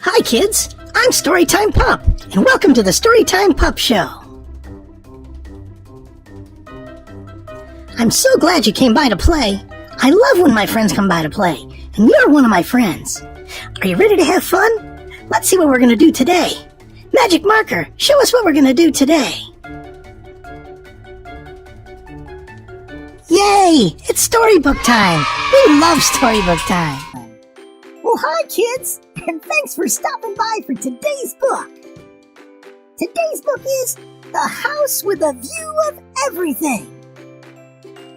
Hi kids, I'm Storytime Pup, and welcome to the Storytime Pup Show. I'm so glad you came by to play. I love when my friends come by to play, and you're one of my friends. Are you ready to have fun? Let's see what we're going to do today. Magic marker, show us what we're going to do today. Yay! It's storybook time! We love storybook time! Well, hi kids, and thanks for stopping by for today's book. Today's book is The House with a View of Everything.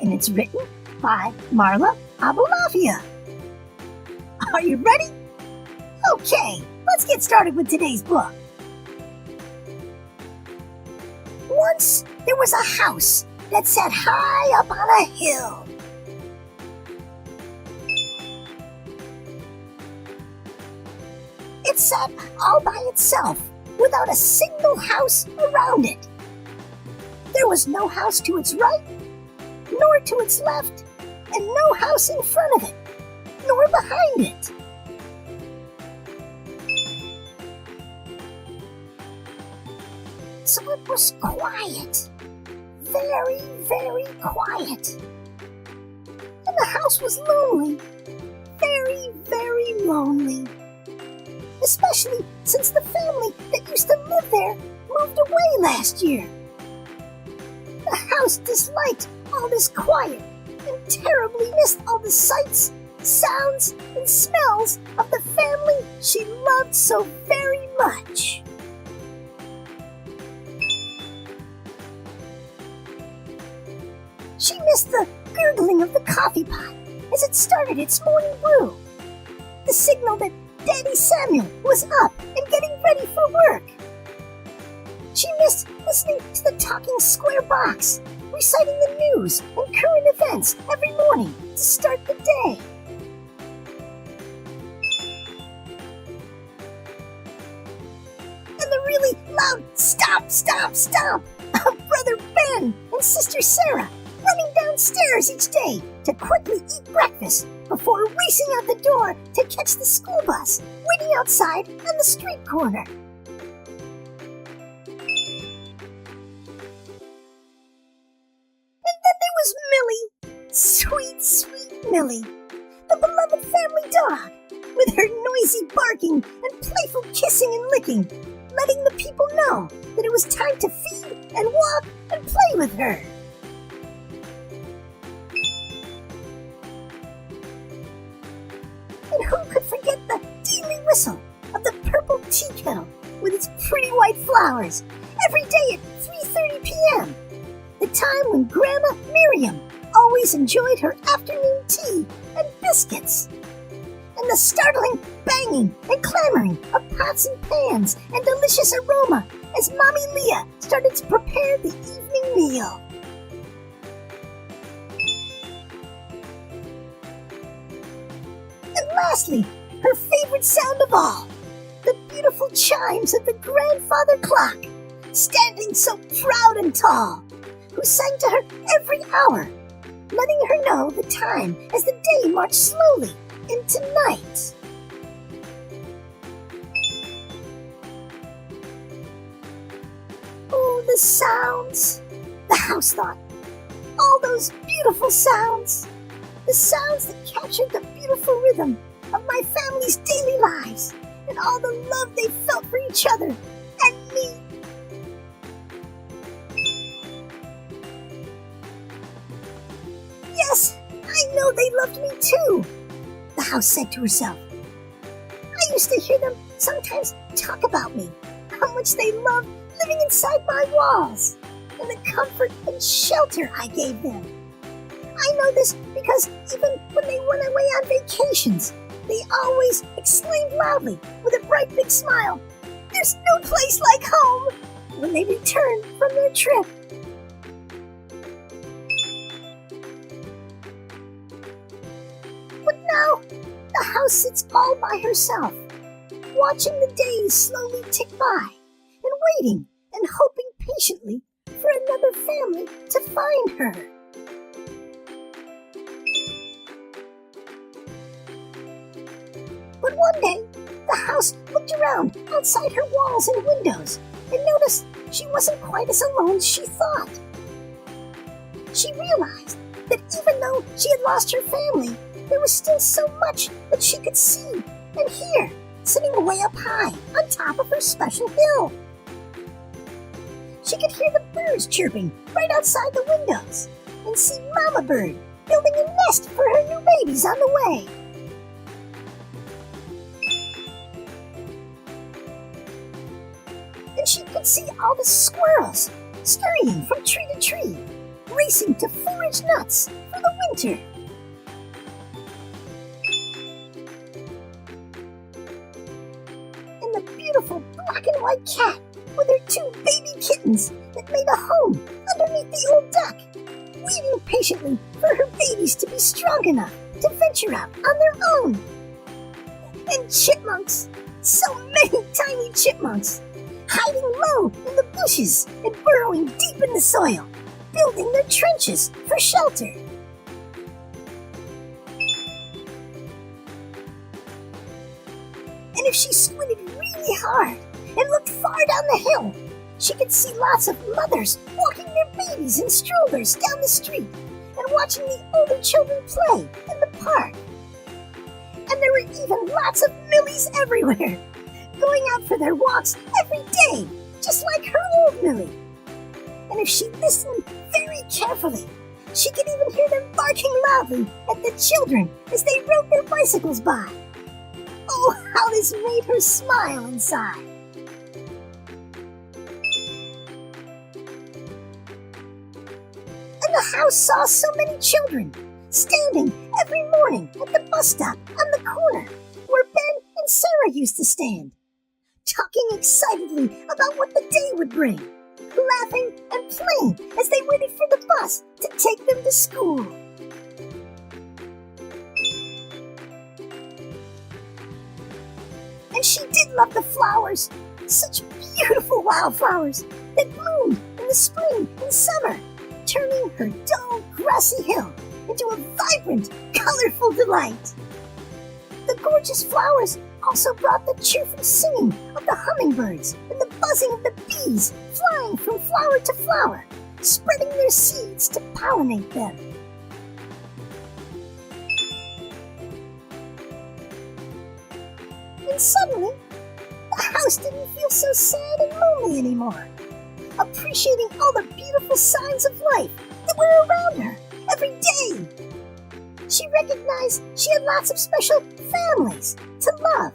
And it's written by Marla Aboulafia. Are you ready? Okay, let's get started with today's book. Once there was a house that sat high up on a hill. It sat all by itself, without a single house around it. There was no house to its right, nor to its left, and no house in front of it, nor behind it. So it was quiet, very, very quiet. And the house was lonely, very, very lonely. Especially since the family that used to live there moved away last year. The house disliked all this quiet and terribly missed all the sights, sounds, and smells of the family she loved so very much. She missed the gurgling of the coffee pot as it started its morning brew, the signal that Daddy Samuel was up and getting ready for work. She missed listening to the talking square box, reciting the news and current events every morning to start the day. And the really loud stomp, stomp, stomp of Brother Ben and Sister Sarah running downstairs each day to quickly eat breakfast before racing out the door to catch the school bus waiting outside on the street corner. And then there was Millie, sweet, sweet Millie, the beloved family dog, with her noisy barking and playful kissing and licking, letting the people know that it was time to feed and walk and play with her. And who could forget the daily whistle of the purple tea kettle with its pretty white flowers every day at 3:30 p.m., the time when Grandma Miriam always enjoyed her afternoon tea and biscuits, and the startling banging and clamoring of pots and pans and delicious aroma as Mommy Leah started to prepare the evening meal. And lastly, her favorite sound of all, the beautiful chimes of the grandfather clock, standing so proud and tall, who sang to her every hour, letting her know the time as the day marched slowly into night. Oh, the sounds, the house thought, all those beautiful sounds. The sounds that captured the beautiful rhythm of my family's daily lives and all the love they felt for each other and me. Yes, I know they loved me too, the house said to herself. I used to hear them sometimes talk about me, how much they loved living inside my walls, and the comfort and shelter I gave them. I know this because even when they went away on vacations, they always exclaimed loudly with a bright big smile, "There's no place like home," when they returned from their trip. But now, the house sits all by herself, watching the days slowly tick by, and waiting and hoping patiently for another family to find her. But one day, The house looked around outside her walls and windows and noticed she wasn't quite as alone as she thought. She realized that even though she had lost her family, there was still so much that she could see and hear sitting way up high on top of her special hill. She could hear the birds chirping right outside the windows and see Mama Bird building a nest for her new babies on the way. And she could see all the squirrels scurrying from tree to tree, racing to forage nuts for the winter. And the beautiful black and white cat with her two baby kittens that made a home underneath the old duck, waiting patiently for her babies to be strong enough to venture out on their own. And chipmunks, so many tiny chipmunks, hiding low in the bushes and burrowing deep in the soil, building their trenches for shelter. And if she squinted really hard and looked far down the hill, she could see lots of mothers walking their babies in strollers down the street and watching the older children play in the park. And there were even lots of Millies everywhere, going out for their walks every day, just like her old Millie. And if she listened very carefully, she could even hear them barking loudly at the children as they rode their bicycles by. Oh, how this made her smile inside. And the house saw so many children standing every morning at the bus stop on the corner where Ben and Sarah used to stand, talking excitedly about what the day would bring, laughing and playing as they waited for the bus to take them to school. And she did love the flowers, such beautiful wildflowers that bloomed in the spring and summer, turning her dull, grassy hill into a vibrant, colorful delight. The gorgeous flowers also brought the cheerful singing of the hummingbirds and the buzzing of the bees flying from flower to flower, spreading their seeds to pollinate them. And suddenly, the house didn't feel so sad and lonely anymore, appreciating all the beautiful signs of life that were around her every day. She recognized she had lots of special families to love,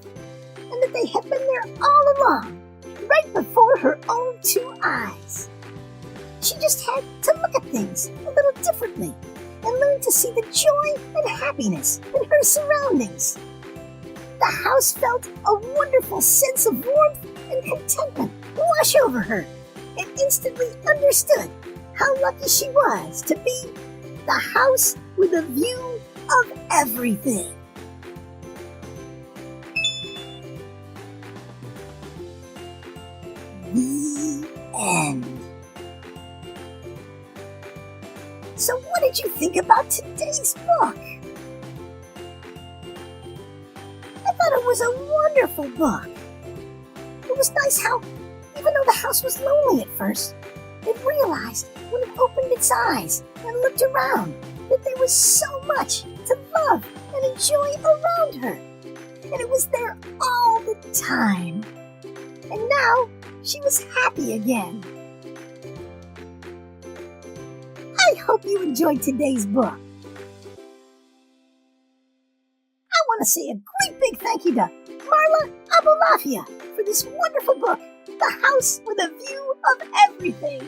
and that they had been there all along, right before her own two eyes. She just had to look at things a little differently and learn to see the joy and happiness in her surroundings. The house felt a wonderful sense of warmth and contentment wash over her, and instantly understood how lucky she was to be the house with a view of everything. The end. So what did you think about today's book? I thought it was a wonderful book. It was nice how, even though the house was lonely at first, it realized when it opened its eyes and looked around that there was so much to love and enjoy around her. And it was there all the time. And now she was happy again. I hope you enjoyed today's book. I want to say a great big thank you to Marla Aboulafia for this wonderful book, The House with a View of Everything.